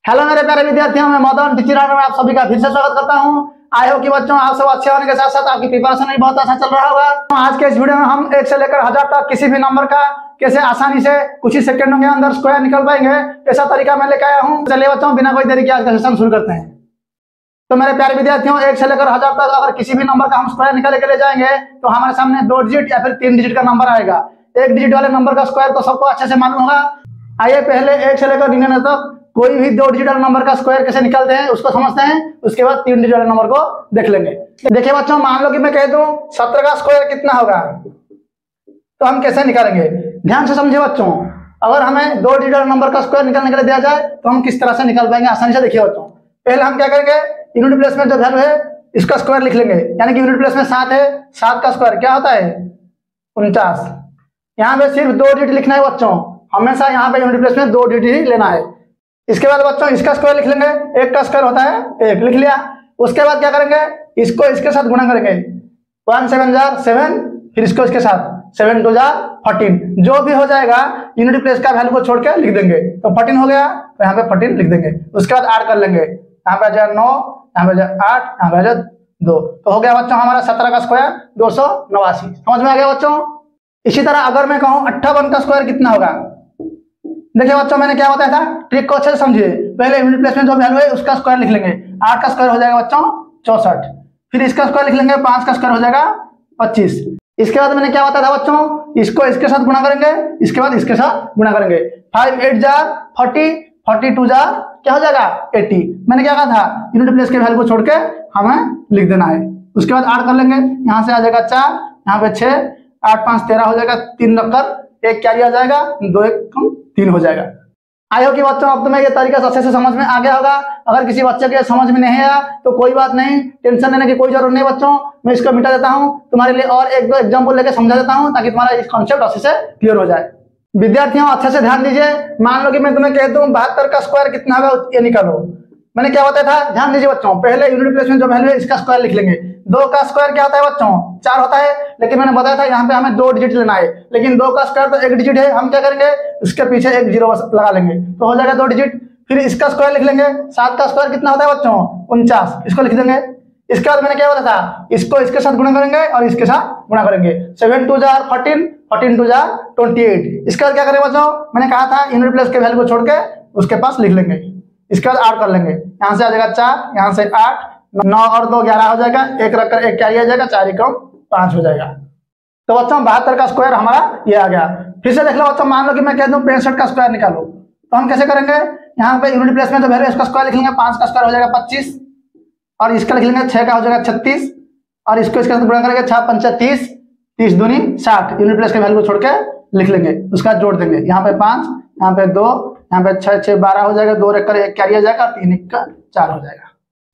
Hello मेरे प्यारे विद्यार्थियों, मैं मदन टीचर में आप सभी का फिर से स्वागत करता हूं। आई हो कि बच्चों आप सब अच्छे होने के साथ साथ आपकी प्रिपरेशन भी बहुत अच्छा चल रहा होगा। तो आज के इस वीडियो में हम 1 से लेकर 1000 तक किसी भी नंबर का कैसे आसानी से कुछ ही सेकंडों के अंदर स्क्वायर निकल पाएंगे, ऐसा तरीका मैं लेकर आया हूँ। चलिए बच्चों, बिना कोई देरी के आज का सेशन शुरू करते हैं। तो मेरे प्यारे विद्यार्थियों, 1 से लेकर 1000 तक अगर किसी भी नंबर का हम स्क्वायर निकाल के ले जाएंगे तो हमारे सामने 2 डिजिट या फिर 3 डिजिट का नंबर आएगा। 1 डिजिट वाले नंबर का स्क्वायर तो सबको अच्छे से मालूम होगा। आइए पहले 1 से लेकर 99 तक कोई भी 2 डिजिट वाले नंबर का स्क्वायर कैसे निकालते हैं उसको समझते हैं। उसके बाद 3 डिजिट वाले नंबर को देख लेंगे। देखिए बच्चों, मान लो कि मैं कह दूं 17 का स्क्वायर कितना होगा, तो हम कैसे निकालेंगे ध्यान से समझिए बच्चों। अगर हमें 2 डिजिट वाले नंबर का स्क्वायर निकालने के लिए दिया जाए तो हम किस तरह से निकाल पाएंगे आसानी से। देखिए बच्चों, पहले हम क्या करेंगे, यूनिट प्लेस में जो वैल्यू है इसका स्क्वायर लिख लेंगे। यानी कि यूनिट प्लेस में 7 है, 7 का स्क्वायर क्या होता है 49। यहाँ पे सिर्फ 2 डिजिट लिखना है बच्चों, हमेशा यहाँ पे यूनिट प्लेस में 2 डिजिट ही लेना है। इसके बाद बच्चों इसका स्क्वायर लिख लेंगे, 1 का स्क्वायर होता है 1, लिख लिया। उसके बाद क्या करेंगे, इसको इसके साथ गुणा करेंगे, 1 7 जार 7, फिर इसको इसके साथ 7 2 जार 14। जो भी हो जाएगा यूनिट प्लेस का वैल्यू को छोड़ के लिख देंगे। तो 14 हो गया, तो यहाँ पे 14 लिख देंगे। उसके बाद ऐड कर लेंगे, यहाँ पे आ जाए 9, यहाँ पे आ जाए 8, यहाँ पे आ जाए 2। तो हो गया बच्चों हमारा 17 का स्क्वायर 289। समझ में आ गया बच्चों। इसी तरह अगर मैं कहूँ 58 का स्क्वायर कितना होगा, देखिए बच्चों मैंने क्या बताया था, ट्रिक को अच्छे से समझिए। पहले यूनिट प्लेस में जो वैल्यू है उसका स्क्वायर लिख लेंगे। 8 का स्क्वायर हो जाएगा बच्चों 64, फिर इसका स्क्वायर लिख लेंगे, 5 का स्क्वायर हो जाएगा 25। इसके बाद मैंने क्या बताया था बच्चों, इसको इसके साथ गुणा करेंगे, इसके बाद इसके साथ गुणा करेंगे। 5 8 जार 40, 42 जार क्या हो जाएगा 80। मैंने क्या कहा था, यूनिट प्लेस के वैल्यू को छोड़ के हमें लिख देना है। उसके बाद ऐड कर लेंगे, यहाँ से आ जाएगा 4, यहाँ पे 6, 8 5 13 हो जाएगा, 3 रखकर 1 क्या आ जाएगा, 2 1 कम 3 हो जाएगा। आई हो कि बच्चों अब तुम्हें ये तरीका अच्छे से समझ में आ गया होगा। अगर किसी बच्चे के समझ में नहीं आया तो कोई बात नहीं, टेंशन लेने की कोई जरूरत नहीं बच्चों। मैं इसको मिटा देता हूँ, तुम्हारे लिए और 1 2 एग्जाम्पल लेके समझा देता हूँ ताकि तुम्हारा इस कॉन्सेप्ट अच्छे से क्लियर हो जाए। विद्यार्थियों अच्छे से ध्यान दीजिए। मान लो कि मैं तुम्हें कह दूं 72 का स्क्वायर कितना होगा ये निकालो। मैंने क्या बताया था, ध्यान दीजिए बच्चों। पहले यूनिट प्लेस में जो वैल्यू है इसका स्क्वायर लिख लेंगे। 2 का स्क्वायर क्या होता है बच्चों 4 होता है, लेकिन मैंने बताया था यहाँ पे हमें 2 डिजिट लेना है। लेकिन 2 का स्क्वायर तो 1 डिजिट है, हम क्या करेंगे उसके पीछे 1 0 लगा लेंगे तो हो जाएगा 2 डिजिट। फिर इसका स्क्वायर लिख लेंगे। 7 का स्क्वायर कितना होता है बच्चों 49, इसको लिख देंगे। इसके बाद मैंने क्या बताया था, इसको इसके साथ गुणा करेंगे और इसके साथ गुणा करेंगे। 7 2 जार 14, 14 2 जार 28। इसके बाद क्या करें बच्चों, मैंने कहा था यूनिट प्लेस के वैल्यू को छोड़ के उसके पास लिख लेंगे। इसके बाद ऐड कर लेंगे, यहाँ से आ जाएगा 4, यहाँ से 8, 9 और 2 11 हो जाएगा, 1 रखकर 1 क्या आ जाएगा, 4 1 5 हो जाएगा। तो बच्चों 72 का स्क्वायर हमारा ये आ गया। फिर से देख लो बच्चों, मान लो कि मैं कह दूं 65 का स्क्वायर निकालो, तो हम कैसे करेंगे, यहाँ पे यूनिट प्लेस में जो वैल्यू है उसका स्क्वायर लिख लेंगे। 5 का स्क्वायर हो जाएगा 25, और इसका लिख लेंगे 6 का हो जाएगा 36, और इसको इसके साथ गुणा करेंगे 6 5 30, 30 दूनी 60। यूनिट प्लेस के वैल्यू को छोड़ के लिख लेंगे, उसका जोड़ देंगे। यहाँ पे 5, यहाँ पे 2, यहाँ पे 6 6 12 हो जाएगा, 2 रखकर 1 क्या आ जाएगा, 3 1 का 4 हो जाएगा।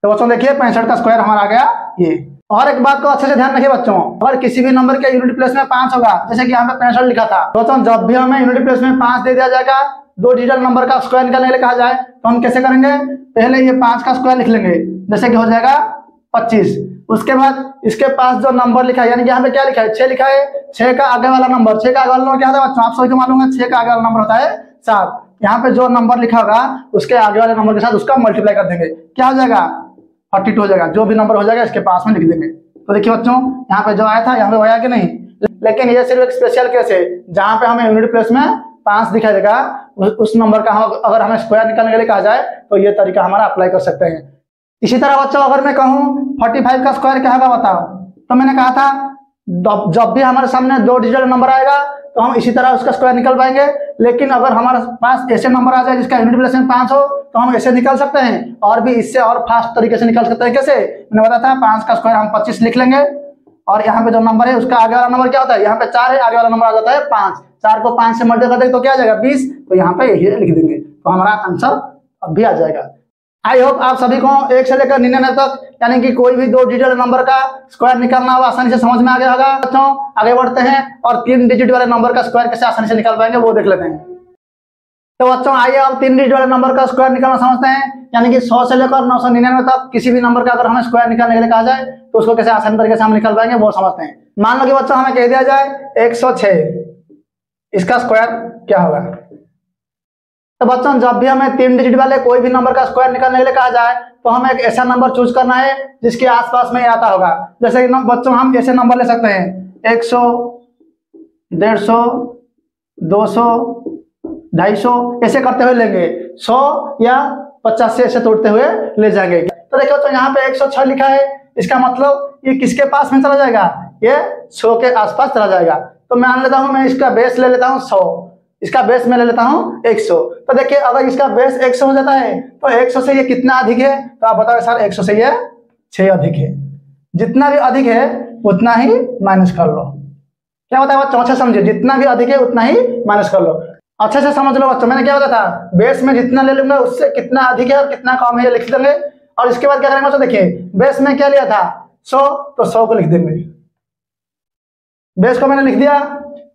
तो बच्चों देखिए 65 का स्क्वायर हमारा आ गया ये। और एक बात को अच्छे से ध्यान रखिए बच्चों, अगर किसी भी नंबर के यूनिट प्लेस में 5 होगा, जैसे कि यहाँ पे 65 लिखा था, तो बच्चों जब भी हमें यूनिट प्लेस में 5 दे दिया जाएगा, 2 डिजिटल नंबर का स्क्वायर निकालने के लिए कहा जाए, तो हम कैसे करेंगे, पहले ये 5 का स्क्वायर लिख लेंगे, जैसे कि हो जाएगा 25। उसके बाद इसके पास जो नंबर लिखा है, यानी कि यहाँ पे क्या लिखा है 6 लिखा है, 6 का आगे वाला नंबर, 6 का आगे वाला नंबर क्या होता है बच्चों, आप सभी को मालूम है 6 का आगे वाला नंबर होता है 7। यहाँ पे जो नंबर लिखा होगा उसके आगे वाले नंबर के साथ उसका मल्टीप्लाई कर देंगे, क्या हो जाएगा 42 हो जाएगा। जो भी नंबर हो जाएगा इसके पास में लिख देंगे। तो देखिए बच्चों, यहाँ पे जो आया था यहाँ पे आया कि नहीं, लेकिन ये सिर्फ एक स्पेशल केस है जहाँ पे हमें यूनिट प्लेस में 5 दिखाई देगा, उस नंबर का हम अगर हमें स्क्वायर निकालने के लिए कहा जाए तो ये तरीका हमारा अप्लाई कर सकते हैं। इसी तरह बच्चों अगर मैं कहूँ 45 का स्क्वायर क्या होगा बताओ, तो मैंने कहा था जब भी हमारे सामने 2 डिजिटल नंबर आएगा तो हम इसी तरह उसका स्क्वायर निकल पाएंगे। लेकिन अगर हमारे पास ऐसे नंबर आ जाए जिसका यूनिट प्लेस में 5 हो तो हम ऐसे निकाल सकते हैं, और भी इससे और फास्ट तरीके से निकाल सकते हैं। कैसे, मैंने बताया था 5 का स्क्वायर हम 25 लिख लेंगे, और यहाँ पे जो नंबर है उसका आगे वाला नंबर क्या होता है, यहाँ पे 4 है, आगे वाला नंबर आ जाता है 5। 4 को 5 से मल्टीप्लाई कर देंगे तो क्या आ जाएगा 20, तो यहाँ पे यही लिख देंगे, तो हमारा आंसर अब भी आ जाएगा। आई होप आप सभी को 1 से लेकर 99 तक यानी कि कोई भी 2 डिजिट नंबर का स्क्वायर निकालना हो आसानी से समझ में आ गया होगा। बच्चों आगे बढ़ते हैं और 3 डिजिट वाले नंबर का स्क्वायर कैसे आसानी से निकाल पाएंगे वो देख लेते हैं। तो बच्चों आइए अब 3 डिजिट वाले नंबर का स्क्वायर निकालना समझते हैं। यानी कि 100 से लेकर 999 तक किसी भी नंबर का अगर हमें स्क्वायर निकालने के लिए कहा जाए तो उसको कैसे आसानी तरीके से हम निकाल पाएंगे वो समझते हैं। मान लो कि बच्चों हमें कह दिया जाए 106, इसका स्क्वायर क्या होगा। तो बच्चों जब भी हमें 3 डिजिट वाले कोई भी नंबर का स्क्वायर निकालने के लिए कहा जाए तो हमें एक ऐसा नंबर चूज करना है जिसके आसपास में आता होगा। जैसे कि बच्चों हम ऐसे नंबर ले सकते हैं 100, 150, 200, 250 ऐसे करते हुए लेंगे, 100 या 50 से ऐसे तोड़ते हुए ले जाएंगे। तो देखो तो यहाँ पे 106 लिखा है, इसका मतलब ये किसके पास में चला जाएगा, ये 100 के आसपास चला जाएगा। तो मान लेता हूं मैं इसका बेस ले लेता हूं 100, इसका बेस में ले लेता हूं 100। तो देखिए अगर इसका बेस 100 हो जाता है तो 100 से ये कितना अधिक है, तो आप बताओ सर 100 से ये 6 अधिक है। जितना भी अधिक है उतना ही माइनस कर लो। क्या बताया बच्चों, अच्छा समझिए, जितना भी अधिक है उतना ही माइनस कर लो। अच्छे से समझ लो बच्चों, मैंने क्या बताया था, बेस में जितना ले लूंगा उससे कितना अधिक है और कितना कम है ये लिख देंगे। और इसके बाद क्या करेंगे बच्चों, देखिए बेस में क्या लिया था 100, तो 100 को लिख देंगे। बेस को मैंने लिख दिया,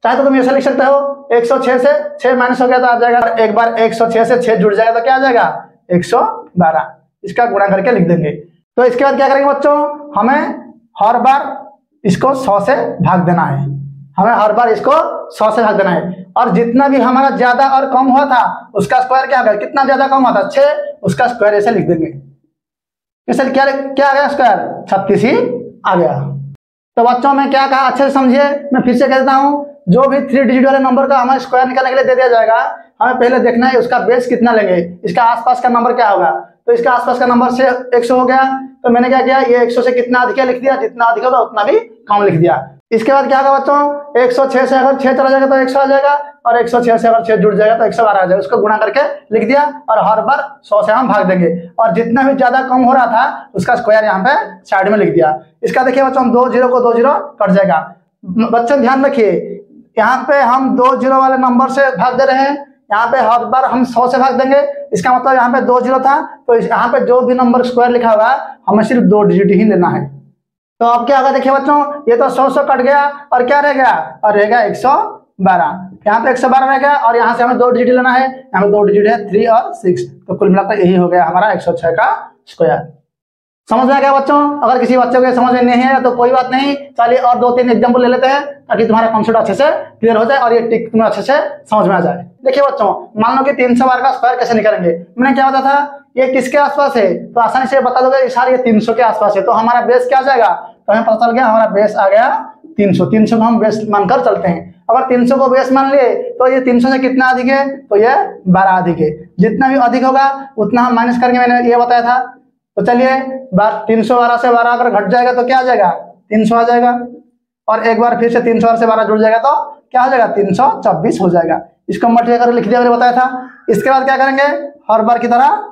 चाहे तो तुम ऐसा लिख सकते हो 106 से 6 माइनस हो गया तो आ जाएगा, एक बार 106 से 6 जुड़ जाएगा तो क्या आ जाएगा 112, इसका गुणा करके लिख देंगे। तो इसके बाद क्या करेंगे बच्चों, हमें हर बार इसको 100 से भाग देना है, हमें हर बार इसको 100 से भाग देना है। और जितना भी हमारा ज्यादा और कम हुआ था उसका स्क्वायर क्या होगा, कितना ज्यादा कम हुआ था 6, उसका स्क्वायर ऐसे लिख देंगे। ऐसे क्या आ गया स्क्वायर, 36 ही आ गया। तो बच्चों में क्या कहा अच्छे से समझिए, मैं फिर से कह देता हूं, जो भी 3 डिजिट वाले नंबर का हमें स्क्वायर निकालने के लिए दे दिया जाएगा, हमें पहले देखना है उसका बेस कितना लेंगे, इसका आसपास का नंबर क्या होगा। तो इसका आसपास का नंबर से 100 हो गया, तो मैंने क्या किया, ये 100 से कितना अधिक है लिख दिया, जितना अधिक होगा उतना भी कम लिख दिया। इसके बाद क्या होगा बच्चों, 106 से अगर 6 चला जाएगा तो 100 आ जाएगा, और 106 से अगर 6 जुड़ जाएगा तो 112 आ जाएगा। उसको गुणा करके लिख दिया और हर बार 100 से हम भाग देंगे, और जितना भी ज्यादा कम हो रहा था उसका स्क्वायर यहाँ पे साइड में लिख दिया। इसका देखिए बच्चों, 2 0 को 2 0 कट जाएगा। बच्चों ध्यान रखिए, यहाँ पे हम 2 0 वाले नंबर से भाग दे रहे हैं, यहाँ पे हर बार हम 100 से भाग देंगे। इसका मतलब यहाँ पे 2 0 था, तो यहाँ पे जो भी नंबर स्क्वायर लिखा हुआ हमें सिर्फ 2 डिजिट ही लेना है। तो अब क्या होगा देखिए बच्चों, ये तो 100 कट गया और क्या रह गया, और रह गया 112। यहाँ पे 112 रह गया और यहाँ से हमें 2 डिजिट लेना है, यहाँ पे 2 डिजिट है 3 और 6, तो कुल मिलाकर यही हो गया हमारा 106 का स्क्वायर। समझ में आ गया बच्चों? अगर किसी बच्चे को समझ में नहीं है तो कोई बात नहीं, चलिए और 2-3 एग्जाम्पल ले लेते हैं ताकि तुम्हारा कॉन्सेप्ट अच्छे से क्लियर हो जाए और ये टिक तुम्हें अच्छे से समझ में आ जाए। देखिए बच्चों, मान लो कि 312 का स्क्वायर कैसे निकालेंगे, मैंने क्या बताया था, ये किसके आसपास है, तो आसानी से बता दोगे सर ये 300 के आसपास है, तो हमारा बेस क्या आ जाएगा, तो हमें पता चल गया हमारा बेस आ गया 300। 300 को हम बेस मानकर चलते हैं। अगर 300 को बेस मान लिए तो ये 300 से कितना अधिक है, तो ये 12 अधिक है। जितना भी अधिक होगा उतना हम माइनस करके, मैंने ये बताया था। तो चलिए 312 से 12 अगर घट जाएगा तो क्या आ जाएगा, 300 आ जाएगा, और एक बार फिर से 300 से 12 जुड़ जाएगा तो क्या हो जाएगा, 324 हो जाएगा। इसको मल्टीप्लाई करके लिख दिया, मैंने बताया था। इसके बाद क्या करेंगे, हर बार की तरह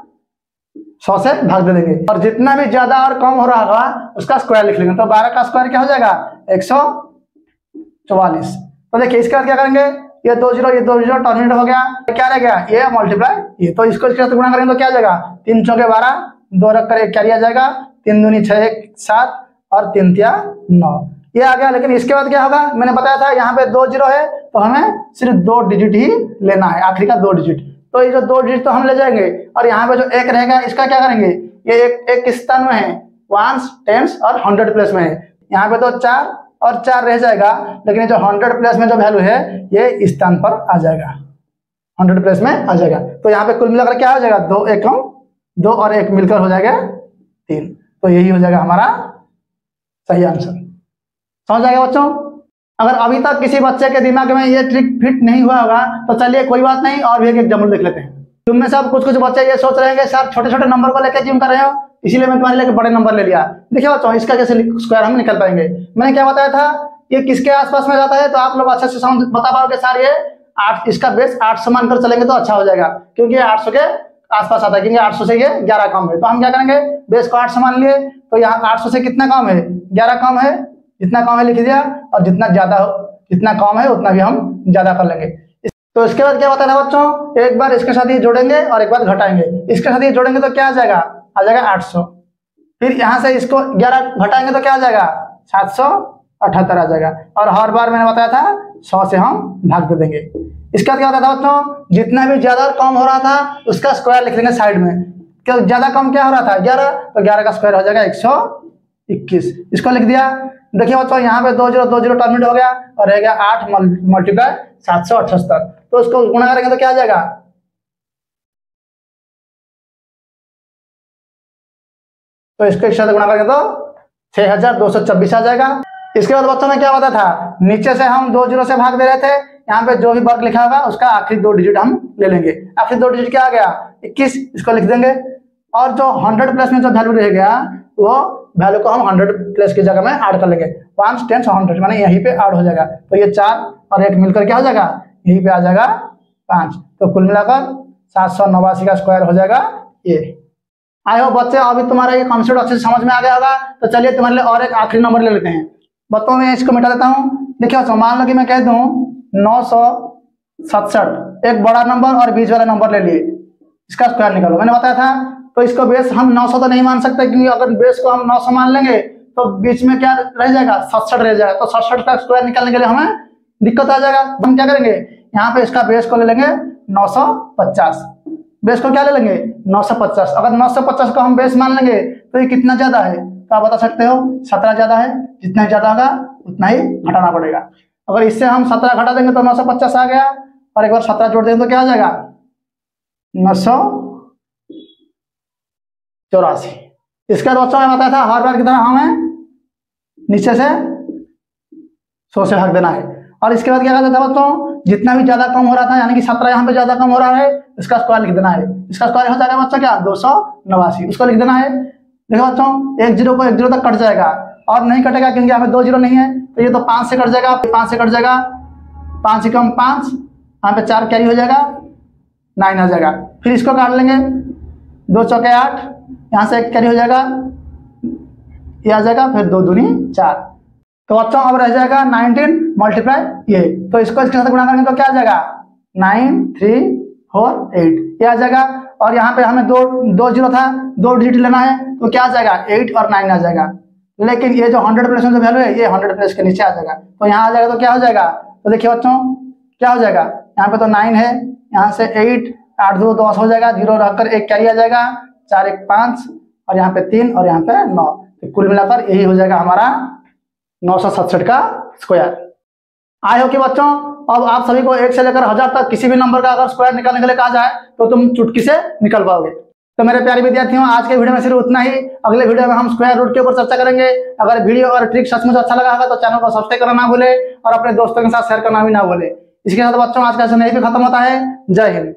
100 से भाग दे देंगे, और जितना भी ज्यादा और कम हो रहा होगा उसका स्क्वायर लिख लेंगे। तो 12 का स्क्वायर क्या हो जाएगा, 144। तो देखिए इसके बाद क्या करेंगे, ये 2 0 ये 2 0 टर्मिनेट हो गया, क्या रह गया, ये मल्टीप्लाई ये, तो इसको इसके साथ गुणा करेंगे तो क्या आ जाएगा, 3 चौके 12, 2 रख कर 1 क्या आ जाएगा, 3 दूनी 6 1 7 और 3 तिया 9, ये आ गया। लेकिन इसके बाद क्या होगा, मैंने बताया था यहाँ पे 2 0 है तो हमें सिर्फ 2 डिजिट ही लेना है, आखिरी का 2 डिजिट। तो ये जो 2 डिजिट तो हम ले जाएंगे, और यहाँ पे जो 1 रहेगा इसका क्या करेंगे, ये एक किस स्थान में है, वंस, टेंस और 100 प्लेस में है। यहाँ पे तो 4 और 4 रह जाएगा, लेकिन जो 100 प्लेस में जो वैल्यू है ये इस स्थान पर आ जाएगा, 100 प्लेस में आ जाएगा। तो यहाँ पे कुल मिलाकर क्या हो जाएगा, 2 एकम 2 और 1 मिलकर हो जाएगा 3। तो यही हो जाएगा हमारा सही आंसर। समझ आएगा बच्चों? अगर अभी तक किसी बच्चे के दिमाग में ये ट्रिक फिट नहीं हुआ होगा तो चलिए कोई बात नहीं, और भी एक एग्जाम्पल देख लेते हैं। तुम में सब कुछ बच्चे ये सोच रहे हैं सर छोटे छोटे नंबर को लेकर जिम कर रहे हो, इसीलिए मैं तुम्हारे लेकर बड़े नंबर ले लिया। देखिए बच्चों, इसका कैसे स्क्वायर हम निकल पाएंगे। मैंने क्या बताया था, ये किसके आसपास में जाता है, तो आप लोग अच्छे से समझ बता पाओगे सर ये 8, इसका बेस 800 मानकर चलेंगे तो अच्छा हो जाएगा, क्योंकि 800 के आसपास आता है, क्योंकि 800 से ये 11 कम है। तो हम क्या करेंगे, बेस को 800 मान लिए, तो यहाँ 800 से कितना कम है, 11 कम है, जितना कम है लिख दिया, और जितना कम है उतना भी हम ज्यादा कर लेंगे। तो इसके बाद क्या बताना बच्चों, एक बार इसके साथ ये जोड़ेंगे और एक बार घटाएंगे। इसके साथ ये जोड़ेंगे तो क्या आ जाएगा, 800। फिर यहाँ से इसको 11 घटाएंगे तो क्या आ जाएगा, 778 आ जाएगा, और हर बार मैंने बताया था 100 से हम भाग दे देंगे। इसके बाद क्या होता था बच्चों, जितना भी ज्यादा और कम हो रहा था उसका स्क्वायर लिख लेंगे साइड में। क्यों, ज्यादा कम क्या हो रहा था, 11, तो 11 का स्क्वायर हो जाएगा 121, इसको लिख दिया। देखिए बच्चों, यहाँ पे 2 0 2 0 टर्मिनेट हो गया और रह गया 8 मल्टीप्लाई 778, तो उसको गुणा करेंगे तो क्या आ जाएगा, तो इसको इसके साथ गुणा करेंगे तो 6224 आ जाएगा। इसके बाद बच्चों में क्या होता था, नीचे से हम 2 जीरो से भाग दे रहे थे, यहाँ पे जो भी वर्ग लिखा होगा उसका आखिरी 2 डिजिट हम ले लेंगे। आखिरी 2 डिजिट क्या आ गया 21, इसको लिख देंगे। और जो 100 प्लस में जो वैल्यू रह गया वो वैल्यू को हम 100 प्लस की जगह में ऐड कर लेंगे। 5 10 100 माने यहीं पे ऐड हो जाएगा। तो ये 4 और 1 मिलकर क्या हो जाएगा, यहीं पे आ जाएगा 5। तो कुल मिलाकर 789 का स्क्वायर हो जाएगा ये। आई होप बच्चे अभी तुम्हारा ये कॉन्सेप्ट अच्छे से समझ में आ गया होगा। तो चलिए तुम्हारे लिए और एक आखिरी नंबर ले लेते हैं। बच्चों में इसको मिटा देता हूँ। देखिए बच्चों, मान लो कि मैं कह दूं 967, एक बड़ा नंबर और बीच वाला नंबर ले लिए, इसका स्क्वायर निकालो। मैंने बताया था। तो इसको बेस हम 900 तो नहीं मान सकते, क्योंकि अगर बेस को हम 900 मान लेंगे तो बीच में क्या रह जाएगा, 67 रह जाएगा। तो 67 का स्क्वायर निकालने के लिए हमें दिक्कत आ जाएगा। हम क्या करेंगे, यहाँ पे इसका बेस को ले लेंगे 950। बेस को क्या ले लेंगे 950। अगर 950 को हम बेस मान लेंगे तो ये कितना ज्यादा है, तो आप बता सकते हो 17 ज्यादा है। जितना ज्यादा होगा उतना ही घटाना पड़ेगा। अगर इससे हम 17 घटा देंगे तो 950 आ गया, और एक बार 17 जोड़ देंगे तो क्या आ जाएगा 984। इसके बाद बच्चों में बताया था हर बार की तरह हमें नीचे से 100 से भाग देना है। और इसके बाद क्या कहते था बच्चों, जितना भी ज्यादा कम हो रहा था, यानी कि 17 यहाँ पे ज्यादा कम हो रहा है, इसका स्क्वायर लिख देना है। इसका स्क्वायर हो जाएगा बच्चों क्या 289, उसको लिख देना है। देखो बच्चों, एक जीरो को एक जीरो तक कट जाएगा, और नहीं कटेगा क्योंकि यहाँ पे 2 जीरो नहीं है, तो ये तो 5 से कट जाएगा, 5 से कट जाएगा, 5 से कम 5, यहाँ पे 4 कैरी हो जाएगा, 9 आ जाएगा। फिर इसको काट लेंगे, 2 चौके 8, यहाँ से 1 कैरी हो जाएगा, ये आ जाएगा, फिर 2 दूनी 4। तो बच्चों अब रह जाएगा 19 मल्टीप्लाई ये। तो इसको इसके साथ गुणा करेंगे तो क्या आ जाएगा 9348, ये आ जाएगा। और यहाँ पे हमें 2 जीरो था, 2 डिजिट लेना है, तो क्या आ जाएगा 8 और 9 आ जाएगा। लेकिन ये जो 100 प्लस में जो वैल्यू है ये 100 प्लस के नीचे आ जाएगा। तो यहाँ आ जाएगा तो क्या हो जाएगा, तो देखिए बच्चों क्या हो जाएगा, यहाँ पे तो 9 है, यहाँ से 8, 8 2 10 हो जाएगा, 0 रखकर 1 कैरी आ जाएगा, 4 1 5, और यहाँ पे 3 और यहाँ पे 9। तो कुल मिलाकर यही हो जाएगा हमारा 967 का स्क्वायर। आई हो कि बच्चों अब आप सभी को 1 से लेकर 1000 तक किसी भी नंबर का अगर स्क्वायर निकालने के लिए कहा जाए तो तुम चुटकी से निकल पाओगे। तो मेरे प्यारे विद्यार्थियों, आज के वीडियो में सिर्फ उतना ही। अगले वीडियो में हम स्क्वायर रूट के ऊपर चर्चा करेंगे। अगर वीडियो और ट्रिक सचमुच अच्छा लगा होगा तो चैनल को सब्सक्राइब करना ना भूले, और अपने दोस्तों के साथ शेयर करना भी ना भूले। इसके साथ बच्चों आज का सेशन यहीं पे खत्म होता है। जय हिंद।